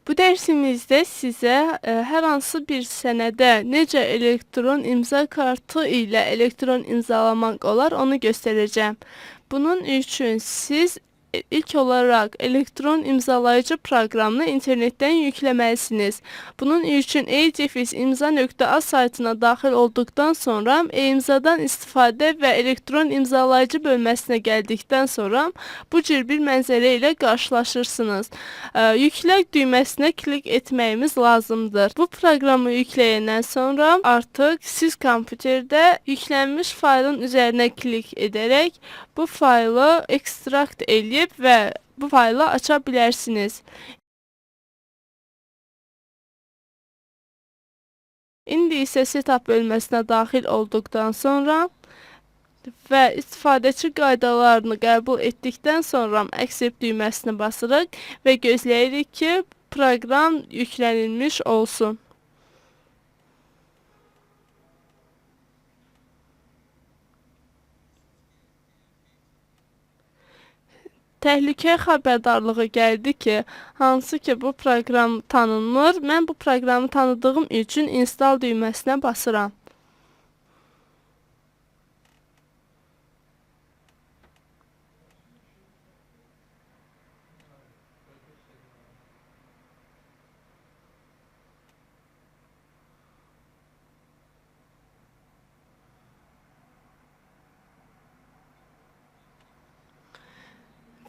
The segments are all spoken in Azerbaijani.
Bu dərsimizdə sizə hər hansı bir sənədə necə elektron imza kartı ilə elektron imzalamaq olar, onu göstərəcəm. Bunun üçün siz ilk olaraq elektron imzalayıcı proqramını internetdən yükləməlisiniz. Bunun üçün e-defis-imza.az saytına daxil olduqdan sonra e-imzadan istifadə və elektron imzalayıcı bölməsinə gəldikdən sonra bu cür bir mənzərə ilə qarşılaşırsınız. Yüklə düyməsinə klik etməyimiz lazımdır. Bu proqramı yükləyəndən sonra artıq siz kompüterdə yüklənmiş faylın üzərinə klik edərək bu faylı ekstrakt eləyib və bu faylı aça bilərsiniz. İndi isə setup bölməsinə daxil olduqdan sonra və istifadəçi qaydalarını qəbul etdikdən sonra accept düyməsini basırıq və gözləyirik ki, proqram yüklənilmiş olsun. Təhlükə xəbərdarlığı gəldi ki, hansı ki bu proqram tanınmır. Mən bu proqramı tanıdığım üçün install düyməsinə basıram.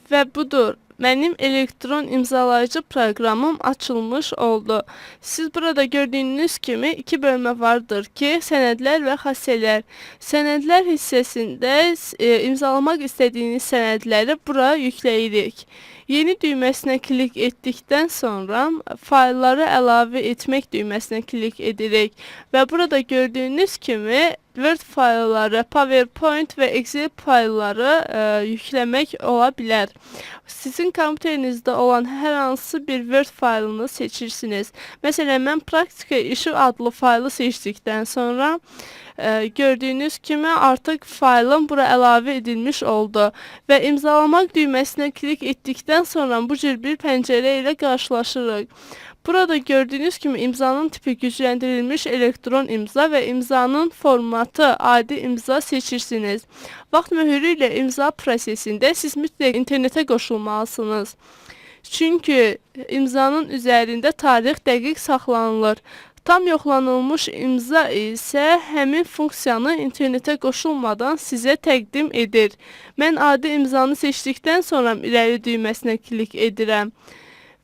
Və budur, mənim elektron imzalayıcı proqramım açılmış oldu. Siz burada gördüyünüz kimi iki bölmə vardır ki, sənədlər və xassələr. Sənədlər hissəsində imzalamaq istədiyiniz sənədləri bura yükləyirik. Yeni düyməsinə klik etdikdən sonra faylları əlavə etmək düyməsinə klik edirik və burada gördüyünüz kimi Word faylları, PowerPoint və Excel faylları yükləmək ola bilər. Sizin kompüterinizdə olan hər hansı bir Word faylını seçirsiniz. Məsələn, mən Praktika işi adlı faylı seçdikdən sonra gördüyünüz kimi artıq faylım bura əlavə edilmiş oldu və imzalamaq düyməsinə klik etdikdən sonra bu cür bir pəncərə ilə qarşılaşırıq. Burada gördüyünüz kimi imzanın tipi gücləndirilmiş elektron imza və imzanın formatı adi imza seçirsiniz. Vaxt möhürü ilə imza prosesində siz mütləq internetə qoşulmalısınız. Çünki imzanın üzərində tarix dəqiq saxlanılır. Tam yoxlanılmış imza isə həmin funksiyanı internetə qoşulmadan sizə təqdim edir. Mən adi imzanı seçdikdən sonra irəli düyməsinə klik edirəm.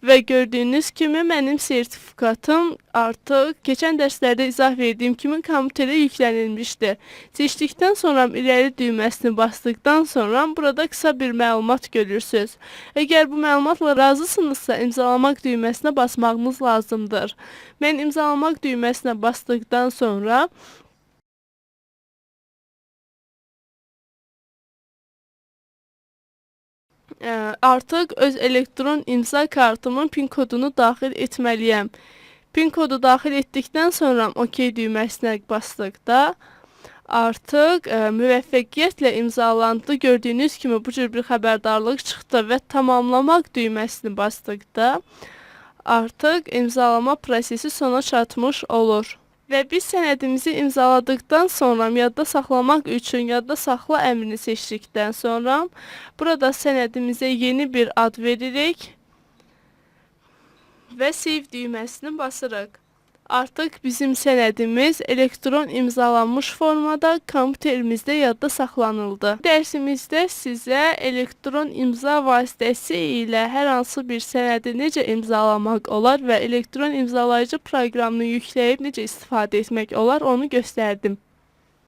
Və gördüyünüz kimi mənim sertifikatım artıq keçən dərslərdə izah verdiyim kimi kompüterə yüklənilmişdir. Seçdikdən sonra irəli düyməsini basdıqdan sonra burada qısa bir məlumat görürsünüz. Əgər bu məlumatla razısınızsa imzalamaq düyməsinə basmağınız lazımdır. Mən imzalamaq düyməsinə basdıqdan sonra artıq öz elektron imza kartımın pin kodunu daxil etməliyəm. Pin kodu daxil etdikdən sonra OK düyməsinə basdıqda artıq müvəffəqiyyətlə imzalandı. Gördüyünüz kimi bu cür bir xəbərdarlıq çıxdı və tamamlamaq düyməsini basdıqda artıq imzalama prosesi sona çatmış olur. Və biz sənədimizi imzaladıqdan sonra yadda saxlamaq üçün yadda saxla əmrini seçdikdən sonra burada sənədimizə yeni bir ad veririk və save düyməsini basırıq. Artıq bizim sənədimiz elektron imzalanmış formada kompüterimizdə yadda saxlanıldı. Dərsimizdə sizə elektron imza vasitəsi ilə hər hansı bir sənədi necə imzalamaq olar və elektron imzalayıcı proqramını yükləyib necə istifadə etmək olar onu göstərdim.